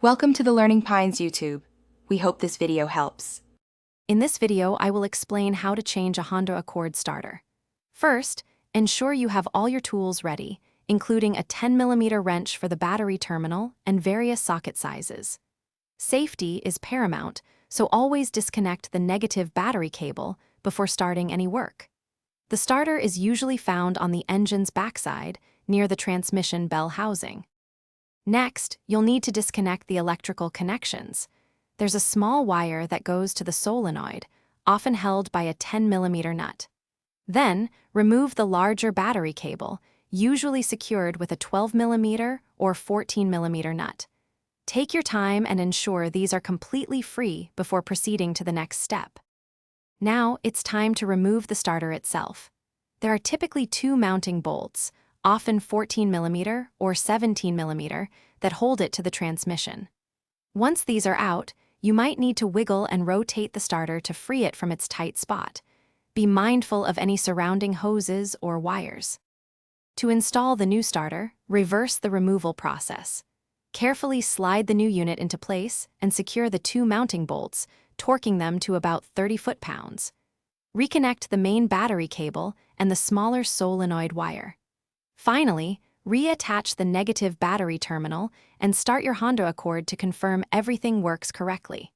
Welcome to the Learning Pines YouTube. We hope this video helps. In this video, I will explain how to change a Honda Accord starter. First, ensure you have all your tools ready, including a 10mm wrench for the battery terminal and various socket sizes. Safety is paramount, so always disconnect the negative battery cable before starting any work. The starter is usually found on the engine's backside, near the transmission bell housing. Next, you'll need to disconnect the electrical connections. There's a small wire that goes to the solenoid, often held by a 10mm nut. Then, remove the larger battery cable, usually secured with a 12mm or 14mm nut. Take your time and ensure these are completely free before proceeding to the next step. Now, it's time to remove the starter itself. There are typically two mounting bolts, often 14mm or 17mm, that hold it to the transmission. Once these are out, you might need to wiggle and rotate the starter to free it from its tight spot. Be mindful of any surrounding hoses or wires. To install the new starter, reverse the removal process. Carefully slide the new unit into place and secure the two mounting bolts, torquing them to about 30 foot-pounds. Reconnect the main battery cable and the smaller solenoid wire. Finally, reattach the negative battery terminal and start your Honda Accord to confirm everything works correctly.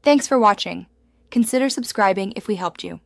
Thanks for watching. Consider subscribing if we helped you.